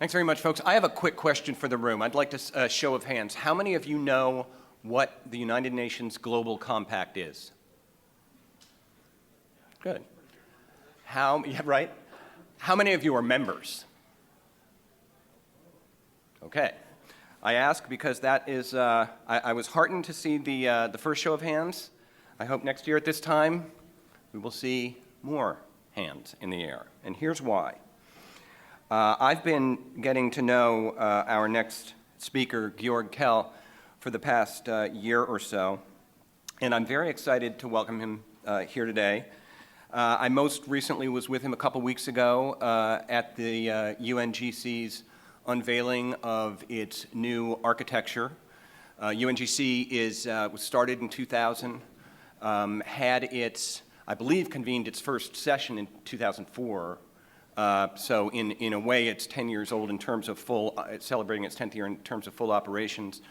Thanks very much, folks. I have a quick question for the room. I'd like to show of hands. How many of you know what the United Nations Global Compact is? Good. Yeah, right? How many of you are members? Okay. I ask because that is, I was heartened to see the first show of hands. I hope next year at this time we will see more hands in the air. And here's why. I've been getting to know our next speaker, Georg Kell, for the past year or so, and I'm very excited to welcome him here today. I most recently was with him a couple weeks ago at the UNGC's unveiling of its new architecture. UNGC was started in 2000, had its, I believe, convened its first session in 2004. So in a way, it's 10 years old in terms of it's celebrating its 10th year in terms of full operations.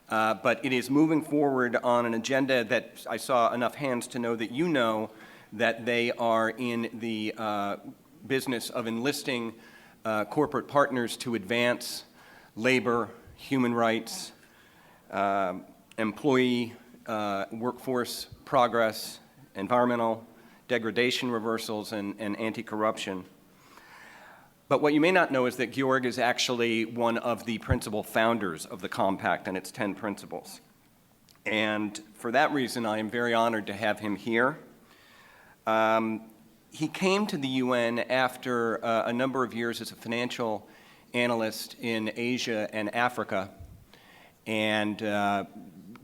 But it is moving forward on an agenda that I saw enough hands to know that you know that they are in the business of enlisting corporate partners to advance labor, human rights, employee workforce progress, environmental degradation reversals, and anti-corruption. But what you may not know is that Georg is actually one of the principal founders of the Compact and its 10 principles. And for that reason, I am very honored to have him here. He came to the UN after a number of years as a financial analyst in Asia and Africa, and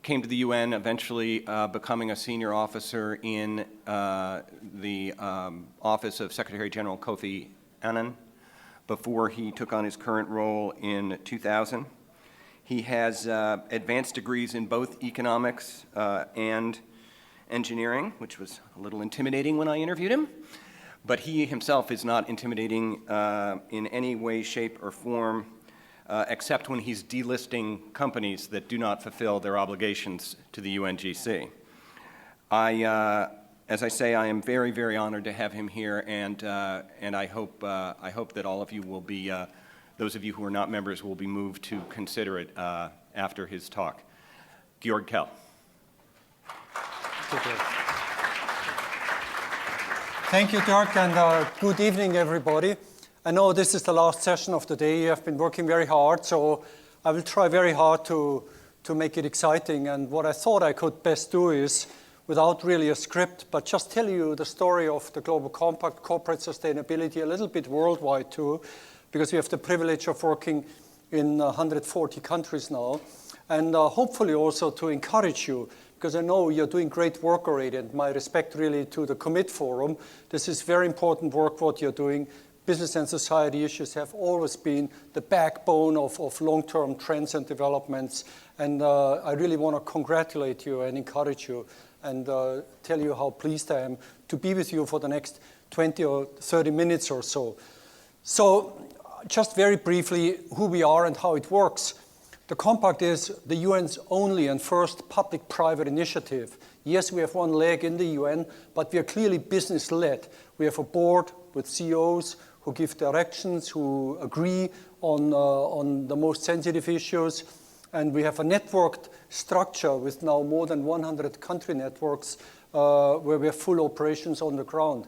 came to the UN, eventually becoming a senior officer in the Office of Secretary General Kofi Annan, before he took on his current role in 2000. He has advanced degrees in both economics and engineering, which was a little intimidating when I interviewed him, but he himself is not intimidating in any way, shape, or form, except when he's delisting companies that do not fulfill their obligations to the UNGC. As I say, I am very, very honored to have him here, and I hope that all of you will be, those of you who are not members, will be moved to consider it after his talk. Georg Kell. Thank you, Georg, and good evening, everybody. I know this is the last session of the day. You have been working very hard, so I will try very hard to make it exciting. And what I thought I could best do is, without really a script, but just tell you the story of the Global Compact, corporate sustainability, a little bit worldwide too, because we have the privilege of working in 140 countries now, and hopefully also to encourage you, because I know you're doing great work already, and my respect really to the Commit Forum. This is very important work, what you're doing. Business and society issues have always been the backbone of long-term trends and developments, and I really want to congratulate you and encourage you and tell you how pleased I am to be with you for the next 20 or 30 minutes or so. So just very briefly, who we are and how it works. The Compact is the UN's only and first public-private initiative. Yes, we have one leg in the UN, but we are clearly business-led. We have a board with CEOs who give directions, who agree on the most sensitive issues, and we have a networked structure with now more than 100 country networks where we have full operations on the ground.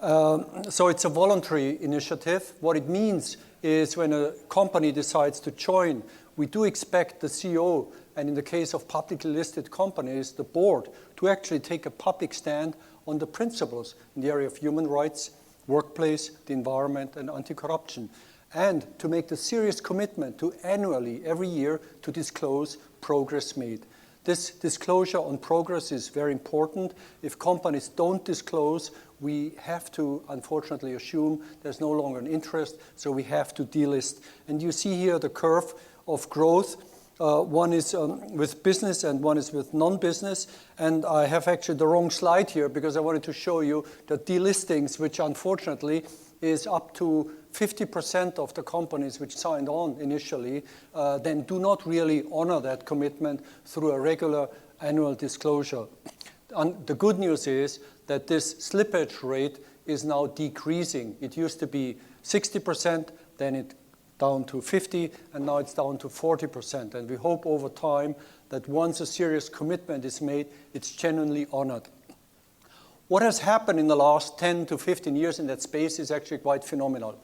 So it's a voluntary initiative. What it means is when a company decides to join, we do expect the CEO, and in the case of publicly listed companies, the board, to actually take a public stand on the principles in the area of human rights, workplace, the environment, and anti-corruption, and to make the serious commitment to annually, every year, to disclose progress made. This disclosure on progress is very important. If companies don't disclose, we have to, unfortunately, assume there's no longer an interest, so we have to delist. And you see here the curve of growth. One is with business and one is with non-business. And I have actually the wrong slide here because I wanted to show you the delistings, which unfortunately is up to 50% of the companies which signed on initially then do not really honor that commitment through a regular annual disclosure. And the good news is that this slippage rate is now decreasing. It used to be 60%, then it down to 50, and now it's down to 40%. And we hope over time that once a serious commitment is made, it's genuinely honored. What has happened in the last 10 to 15 years in that space is actually quite phenomenal.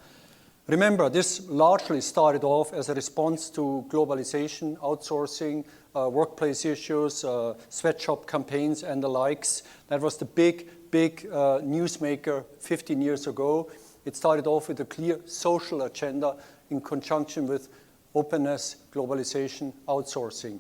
Remember, this largely started off as a response to globalization, outsourcing, workplace issues, sweatshop campaigns, and the likes. That was the big newsmaker 15 years ago. It started off with a clear social agenda in conjunction with openness, globalization, outsourcing.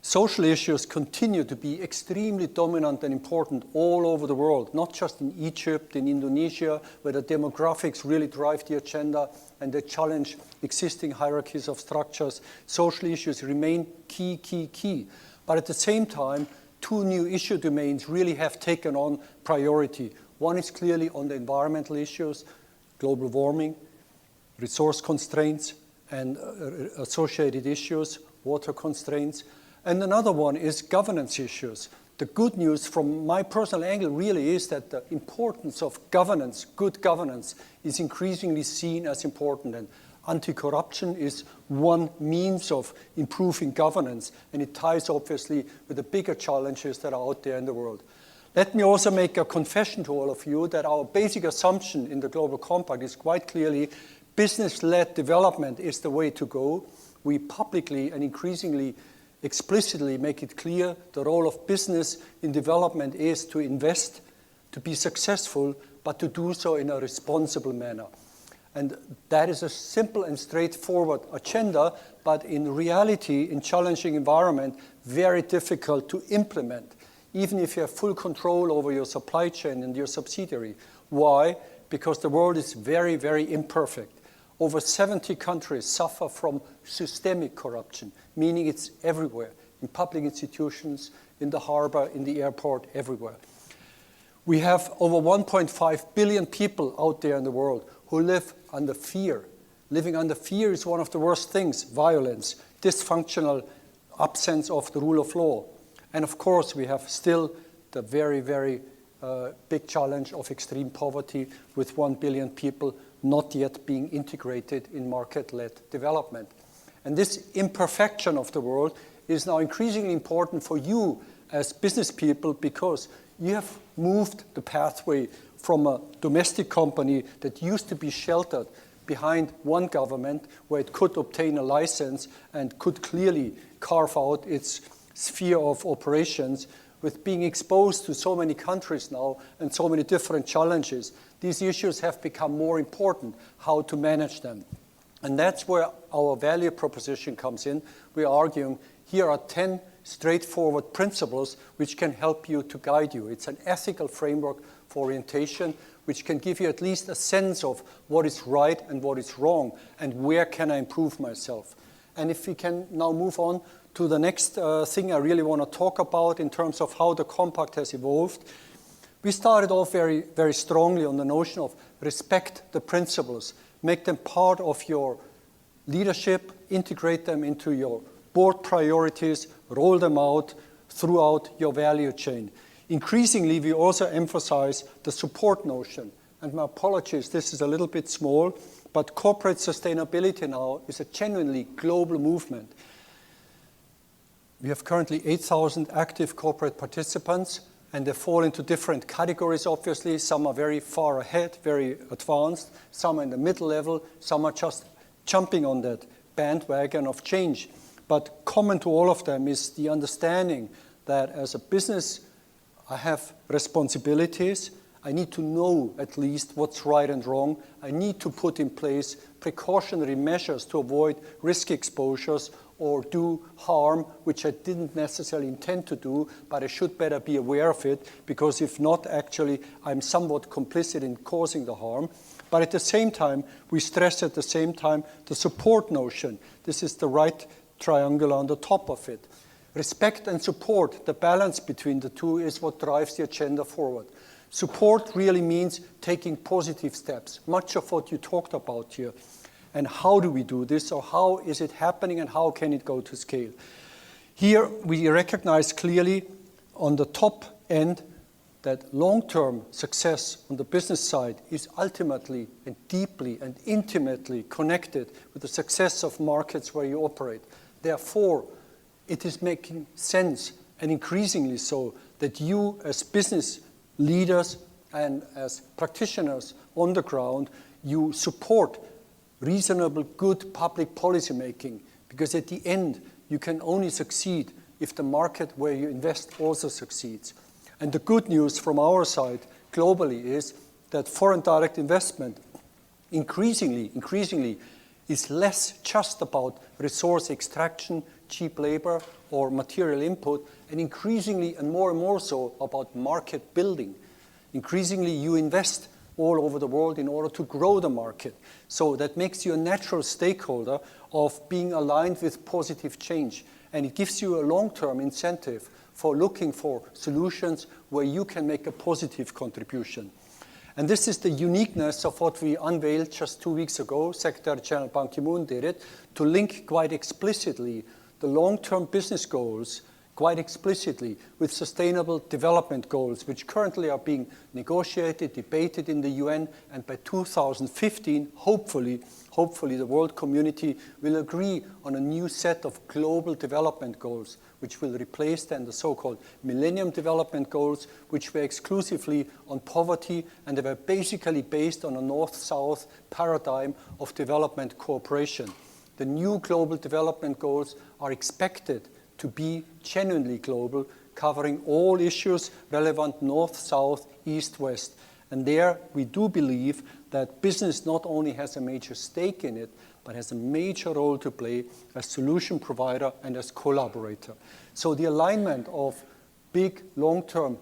Social issues continue to be extremely dominant and important all over the world, not just in Egypt, in Indonesia, where the demographics really drive the agenda and they challenge existing hierarchies of structures. Social issues remain key. But at the same time, two new issue domains really have taken on priority. One is clearly on the environmental issues, global warming, resource constraints, and associated issues, water constraints. And another one is governance issues. The good news from my personal angle really is that the importance of governance, good governance, is increasingly seen as important. And anti-corruption is one means of improving governance, and it ties obviously with the bigger challenges that are out there in the world. Let me also make a confession to all of you that our basic assumption in the Global Compact is quite clearly business-led development is the way to go. We publicly and increasingly explicitly make it clear the role of business in development is to invest, to be successful, but to do so in a responsible manner. And that is a simple and straightforward agenda, but in reality, in challenging environment, very difficult to implement, even if you have full control over your supply chain and your subsidiary. Why? Because the world is very, very imperfect. Over 70 countries suffer from systemic corruption, meaning it's everywhere, in public institutions, in the harbor, in the airport, everywhere. We have over 1.5 billion people out there in the world who live under fear. Living under fear is one of the worst things: violence, dysfunctional absence of the rule of law. And of course, we have still the very, very big challenge of extreme poverty, with 1 billion people not yet being integrated in market-led development. And this imperfection of the world is now increasingly important for you as business people, because you have moved the pathway from a domestic company that used to be sheltered behind one government, where it could obtain a license and could clearly carve out its sphere of operations, with being exposed to so many countries now and so many different challenges. These issues have become more important, how to manage them. And that's where our value proposition comes in. We're arguing here are 10 straightforward principles which can help you, to guide you. It's an ethical framework for orientation, which can give you at least a sense of what is right and what is wrong, and where can I improve myself. And if we can now move on to the next thing I really want to talk about in terms of how the compact has evolved. We started off very, very strongly on the notion of respect the principles, make them part of your leadership, integrate them into your board priorities, roll them out throughout your value chain. Increasingly, we also emphasize the support notion. And my apologies, this is a little bit small, but corporate sustainability now is a genuinely global movement. We have currently 8,000 active corporate participants, and they fall into different categories, obviously. Some are very far ahead, very advanced. Some are in the middle level. Some are just jumping on that bandwagon of change. But common to all of them is the understanding that as a business, I have responsibilities. I need to know at least what's right and wrong. I need to put in place precautionary measures to avoid risk exposures or do harm, which I didn't necessarily intend to do, but I should better be aware of it, because if not, actually, I'm somewhat complicit in causing the harm. But at the same time, we stress at the same time the support notion. This is the right triangle on the top of it. Respect and support, the balance between the two, is what drives the agenda forward. Support really means taking positive steps, much of what you talked about here. And how do we do this, or how is it happening, and how can it go to scale? Here we recognize clearly on the top end that long-term success on the business side is ultimately and deeply and intimately connected with the success of markets where you operate. Therefore, it is making sense, and increasingly so, that you as business leaders and as practitioners on the ground, you support reasonable, good public policy making, because at the end, you can only succeed if the market where you invest also succeeds. And the good news from our side globally is that foreign direct investment increasingly is less just about resource extraction, cheap labor, or material input, and increasingly and more so about market building. Increasingly, you invest all over the world in order to grow the market. So that makes you a natural stakeholder of being aligned with positive change. And it gives you a long-term incentive for looking for solutions where you can make a positive contribution. And this is the uniqueness of what we unveiled just 2 weeks ago. Secretary General Ban Ki-moon did it, to link quite explicitly the long-term business goals quite explicitly with sustainable development goals, which currently are being negotiated, debated in the UN, and by 2015, hopefully the world community will agree on a new set of global development goals, which will replace then the so-called Millennium Development Goals, which were exclusively on poverty, and they were basically based on a North-South paradigm of development cooperation. The new global development goals are expected to be genuinely global, covering all issues relevant north, south, east, west. And there we do believe that business not only has a major stake in it, but has a major role to play as solution provider and as collaborator. So the alignment of big long-term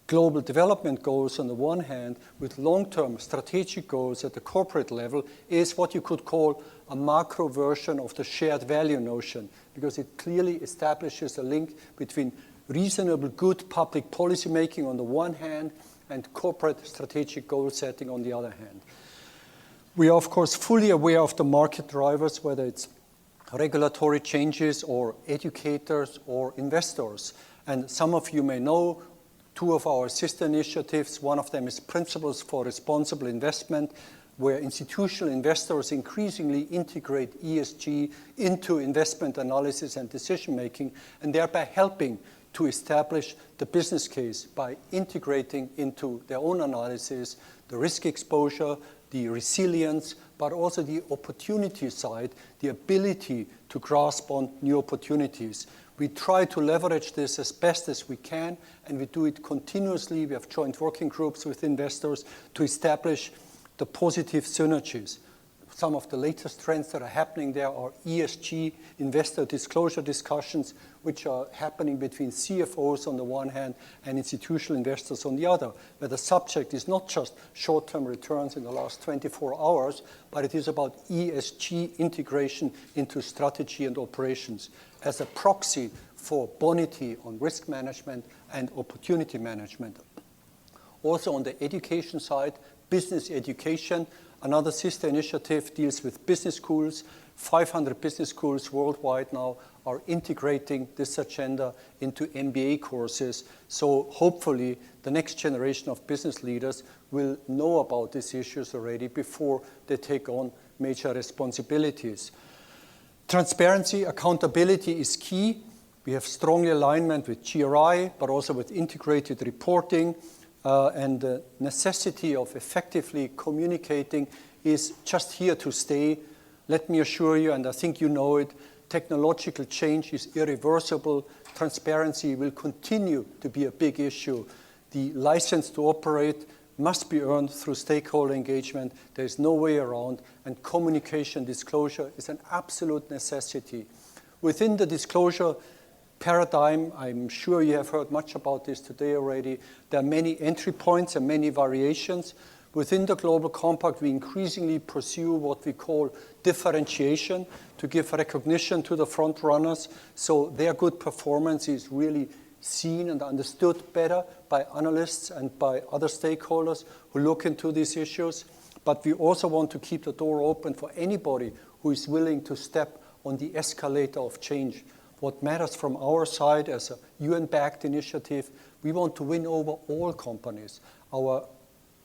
global development goals on the one hand with long-term strategic goals at the corporate level is what you could call a macro version of the shared value notion, because it clearly establishes a link between reasonable good public policy making on the one hand and corporate strategic goal setting on the other hand. We are, of course, fully aware of the market drivers, whether it's regulatory changes or educators or investors. And some of you may know 2 of our sister initiatives. One of them is Principles for Responsible Investment, where institutional investors increasingly integrate ESG into investment analysis and decision-making, and thereby helping to establish the business case by integrating into their own analysis the risk exposure, the resilience, but also the opportunity side, the ability to grasp on new opportunities. We try to leverage this as best as we can, and we do it continuously. We have joint working groups with investors to establish the positive synergies. Some of the latest trends that are happening there are ESG investor disclosure discussions, which are happening between CFOs on the one hand and institutional investors on the other, where the subject is not just short-term returns in the last 24 hours, but it is about ESG integration into strategy and operations as a proxy for bonity on risk management and opportunity management. Also on the education side, business education, another sister initiative deals with business schools. 500 business schools worldwide now are integrating this agenda into MBA courses. So hopefully the next generation of business leaders will know about these issues already before they take on major responsibilities. Transparency, accountability is key. We have strong alignment with GRI, but also with integrated reporting. And the necessity of effectively communicating is just here to stay. Let me assure you, and I think you know it, technological change is irreversible. Transparency will continue to be a big issue. The license to operate must be earned through stakeholder engagement. There is no way around, and communication disclosure is an absolute necessity. Within the disclosure paradigm, I'm sure you have heard much about this today already. There are many entry points and many variations. Within the Global Compact, we increasingly pursue what we call differentiation to give recognition to the front runners, so their good performance is really seen and understood better by analysts and by other stakeholders who look into these issues. But we also want to keep the door open for anybody who is willing to step on the escalator of change. What matters from our side as a UN-backed initiative, We want to win over all companies. Our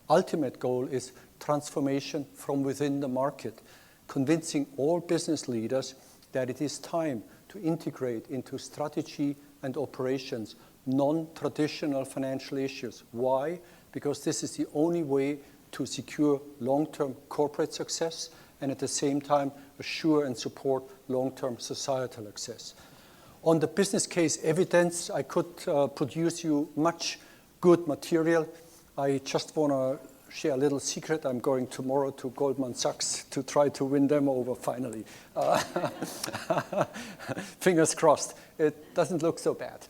ultimate goal is transformation from within the market, convincing all business leaders that it is time to integrate into strategy and operations non-traditional financial issues. Why? Because this is the only way to secure long-term corporate success and at the same time assure and support long-term societal success. On the business case evidence, I could produce you much good material. I just want to share a little secret. I'm going tomorrow to Goldman Sachs to try to win them over finally. Fingers crossed. It doesn't look so bad.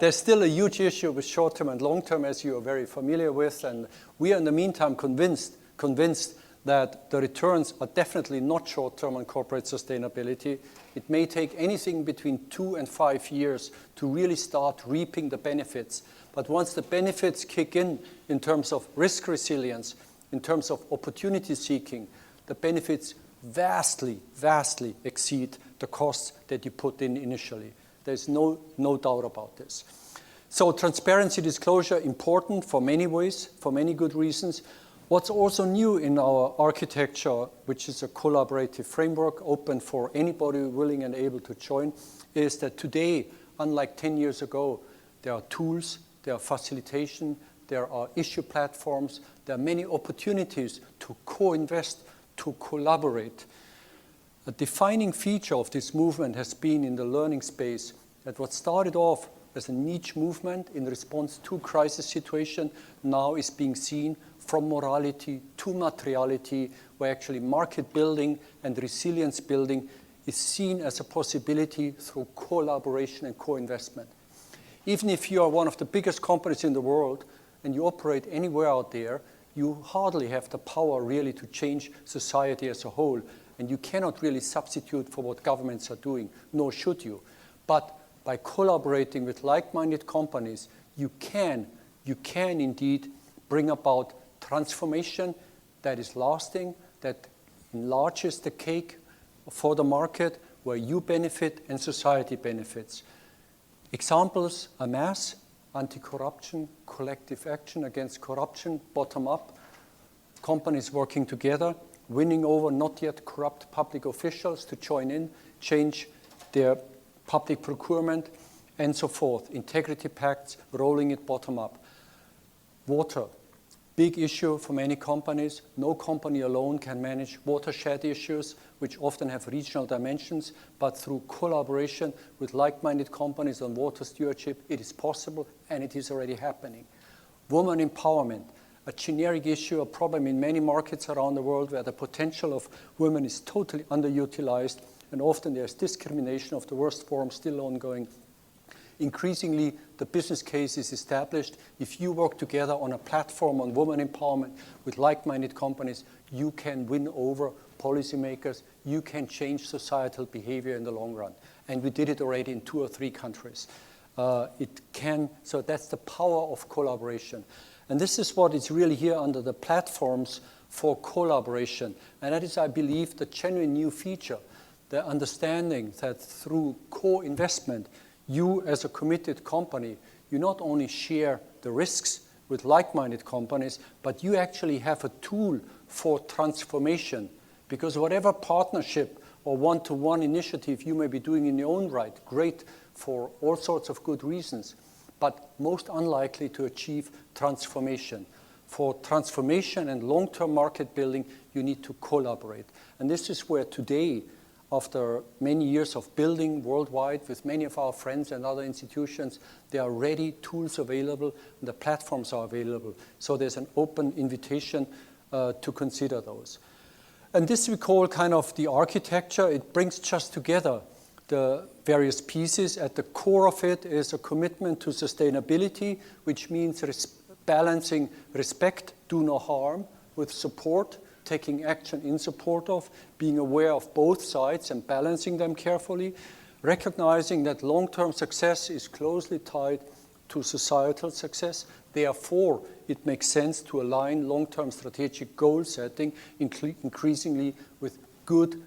There's still a huge issue with short-term and long-term, as you are very familiar with, and we are in the meantime convinced that the returns are definitely not short-term on corporate sustainability. It may take anything between 2 and 5 years to really start reaping the benefits. But once the benefits kick in terms of risk resilience, in terms of opportunity seeking, the benefits vastly, vastly exceed the costs that you put in initially. There's no doubt about this. So transparency, disclosure, important for many ways, for many good reasons. What's also new in our architecture, which is a collaborative framework open for anybody willing and able to join, is that today, unlike 10 years ago, there are tools, there are facilitation, there are issue platforms, there are many opportunities to co-invest, to collaborate. A defining feature of this movement has been in the learning space that what started off as a niche movement in response to crisis situation now is being seen from morality to materiality, where actually market building and resilience building is seen as a possibility through collaboration and co-investment. Even if you are one of the biggest companies in the world and you operate anywhere out there, you hardly have the power really to change society as a whole, and you cannot really substitute for what governments are doing, nor should you. But by collaborating with like-minded companies, you can indeed bring about transformation that is lasting, that enlarges the cake for the market, where you benefit and society benefits. Examples are mass, anti-corruption, collective action against corruption, bottom-up, companies working together, winning over not yet corrupt public officials to join in, change their public procurement, and so forth. Integrity pacts, rolling it bottom-up. Water, big issue for many companies. No company alone can manage watershed issues, which often have regional dimensions, but through collaboration with like-minded companies on water stewardship, it is possible, and it is already happening. Women empowerment, a generic issue, a problem in many markets around the world where the potential of women is totally underutilized, and often there's discrimination of the worst form still ongoing. Increasingly, the business case is established. If you work together on a platform on women empowerment with like-minded companies, you can win over policymakers. You can change societal behavior in the long run. And we did it already in 2 or 3 countries. So that's the power of collaboration. And this is what is really here under the platforms for collaboration. And that is, I believe, the genuine new feature, the understanding that through co-investment, you as a committed company, you not only share the risks with like-minded companies, but you actually have a tool for transformation. Because whatever partnership or one-to-one initiative you may be doing in your own right, great for all sorts of good reasons, but most unlikely to achieve transformation. For transformation and long-term market building, you need to collaborate. And this is where today, after many years of building worldwide with many of our friends and other institutions, there are ready tools available, and the platforms are available. So there's an open invitation to consider those. And this we call kind of the architecture. It brings just together the various pieces. At the core of it is a commitment to sustainability, which means balancing respect, do no harm, with support, taking action in support of, being aware of both sides and balancing them carefully, recognizing that long-term success is closely tied to societal success. Therefore, it makes sense to align long-term strategic goal setting increasingly with good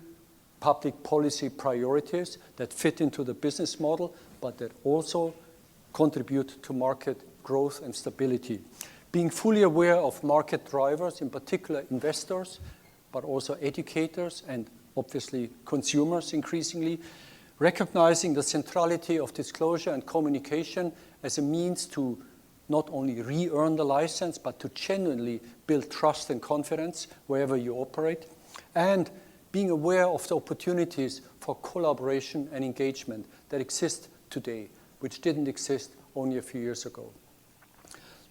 public policy priorities that fit into the business model, but that also contribute to market growth and stability. Being fully aware of market drivers, in particular investors, but also educators and obviously consumers increasingly, recognizing the centrality of disclosure and communication as a means to not only re-earn the license, but to genuinely build trust and confidence wherever you operate, and being aware of the opportunities for collaboration and engagement that exist today, which didn't exist only a few years ago.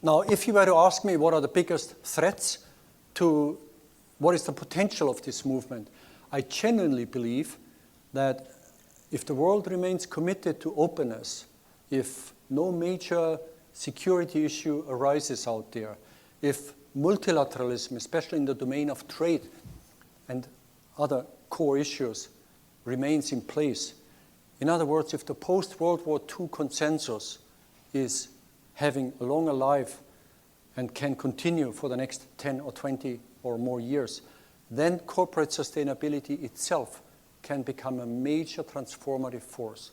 Now, if you were to ask me what are the biggest threats to what is the potential of this movement, I genuinely believe that if the world remains committed to openness, if no major security issue arises out there, if multilateralism, especially in the domain of trade and other core issues, remains in place, in other words, if the post-World War II consensus is having a longer life and can continue for the next 10 or 20 or more years, then corporate sustainability itself can become a major transformative force,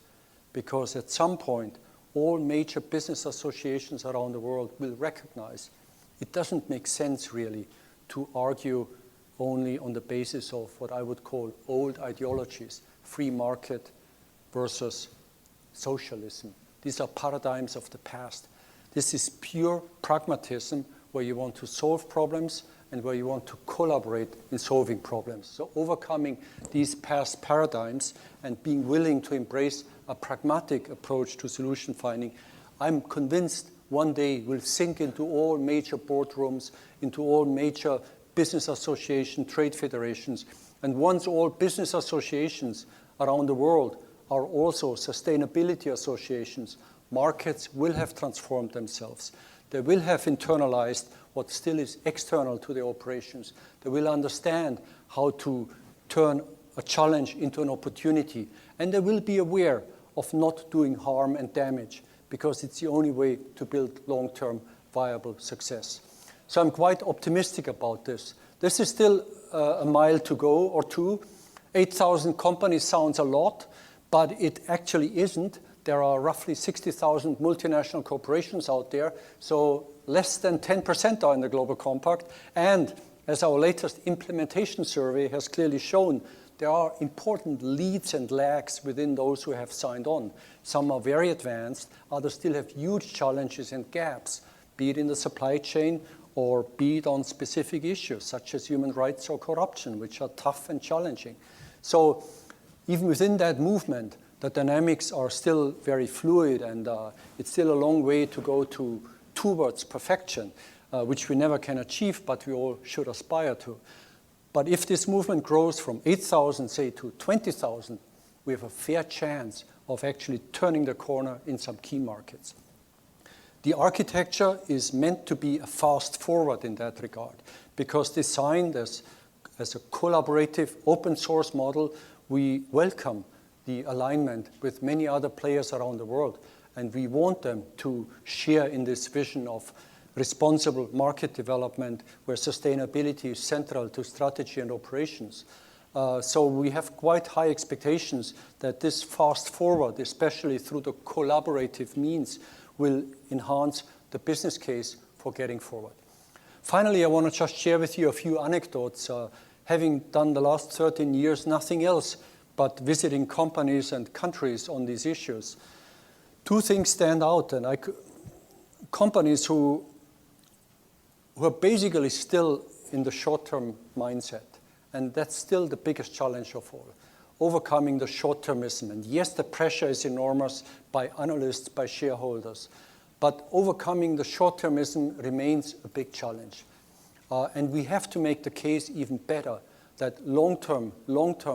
because at some point, all major business associations around the world will recognize it doesn't make sense really to argue only on the basis of what I would call old ideologies, free market versus socialism. These are paradigms of the past. This is pure pragmatism where you want to solve problems and where you want to collaborate in solving problems. So overcoming these past paradigms and being willing to embrace a pragmatic approach to solution finding, I'm convinced one day will sink into all major boardrooms, into all major business association, trade federations. And once all business associations around the world are also sustainability associations, markets will have transformed themselves. They will have internalized what still is external to their operations. They will understand how to turn a challenge into an opportunity. And they will be aware of not doing harm and damage, because it's the only way to build long-term viable success. So I'm quite optimistic about this. This is still a mile to go or two. 8,000 companies sounds a lot, but it actually isn't. There are roughly 60,000 multinational corporations out there, so less than 10% are in the Global Compact. And as our latest implementation survey has clearly shown, there are important leads and lags within those who have signed on. Some are very advanced, others still have huge challenges and gaps, be it in the supply chain or be it on specific issues such as human rights or corruption, which are tough and challenging. So even within that movement, the dynamics are still very fluid, and it's still a long way to go towards perfection, which we never can achieve, but we all should aspire to. But if this movement grows from 8,000, say, to 20,000, we have a fair chance of actually turning the corner in some key markets. The architecture is meant to be a fast forward in that regard, because designed as a collaborative open source model, we welcome the alignment with many other players around the world, and we want them to share in this vision of responsible market development where sustainability is central to strategy and operations. So we have quite high expectations that this fast forward, especially through the collaborative means, will enhance the business case for getting forward. Finally, I want to just share with you a few anecdotes. Having done the last 13 years nothing else but visiting companies and countries on these issues, two things stand out. And companies who are basically still in the short-term mindset. And that's still the biggest challenge of all, overcoming the short-termism. And yes, the pressure is enormous by analysts, by shareholders, but overcoming the short-termism remains a big challenge. And we have to make the case even better that long-term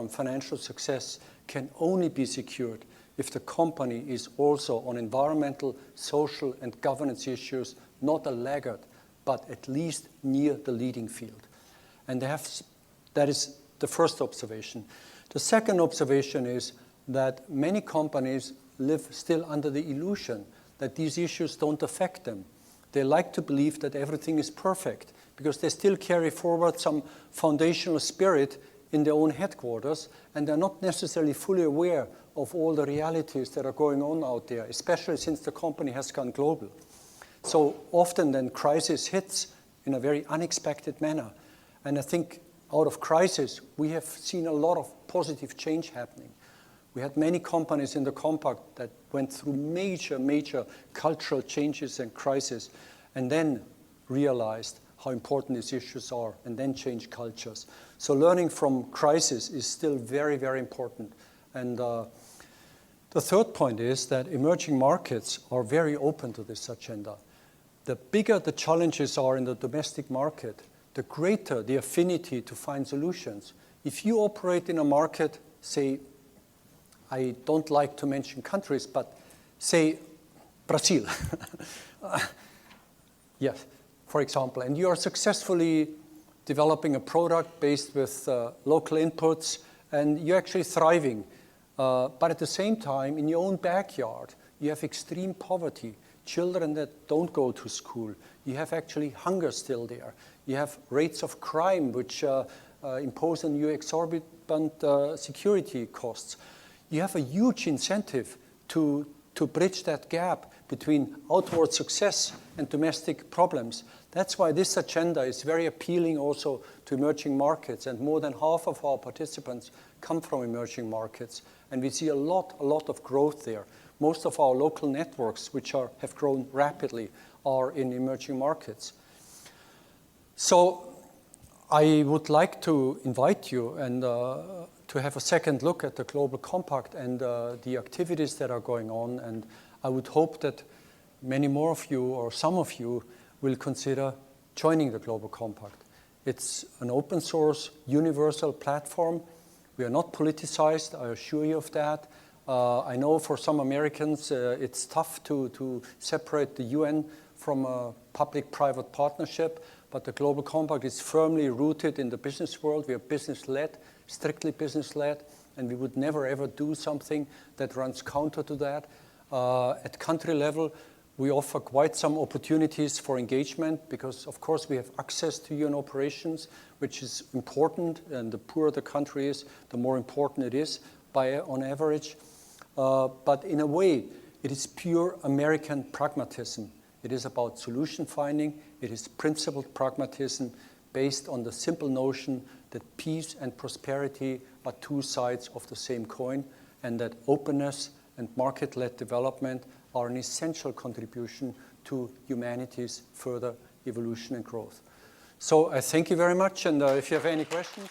financial success can only be secured if the company is also on environmental, social, and governance issues, not a laggard, but at least near the leading field. And that is the first observation. The second observation is that many companies live still under the illusion that these issues don't affect them. They like to believe that everything is perfect because they still carry forward some foundational spirit in their own headquarters, and they're not necessarily fully aware of all the realities that are going on out there, especially since the company has gone global. So often then crisis hits in a very unexpected manner. And I think out of crisis, we have seen a lot of positive change happening. We had many companies in the compact that went through major cultural changes and crises, and then realized how important these issues are, and then change cultures. So learning from crisis is still very important. And the third point is that emerging markets are very open to this agenda. The bigger the challenges are in the domestic market, the greater the affinity to find solutions. If you operate in a market, say, I don't like to mention countries, but say Brazil. Yes, for example, and you are successfully developing a product based with local inputs, and you're actually thriving. But at the same time, in your own backyard, you have extreme poverty, children that don't go to school. You have actually hunger still there. You have rates of crime which impose on you exorbitant security costs. You have a huge incentive to bridge that gap between outward success and domestic problems. That's why this agenda is very appealing also to emerging markets, and more than half of our participants come from emerging markets, and we see a lot of growth there. Most of our local networks, which have grown rapidly, are in emerging markets. So I would like to invite you and to have a second look at the Global Compact and the activities that are going on, and I would hope that many more of you, or some of you, will consider joining the Global Compact. It's an open source, universal platform. We are not politicized, I assure you of that. I know for some Americans it's tough to separate the UN from a public-private partnership, but the Global Compact is firmly rooted in the business world. We are business-led, strictly business-led, and we would never ever do something that runs counter to that. At country level, we offer quite some opportunities for engagement because, of course, we have access to UN operations, which is important, and the poorer the country is, the more important it is on average. But in a way, it is pure American pragmatism. It is about solution finding. It is principled pragmatism based on the simple notion that peace and prosperity are two sides of the same coin, and that openness and market-led development are an essential contribution to humanity's further evolution and growth. So I thank you very much, and if you have any questions.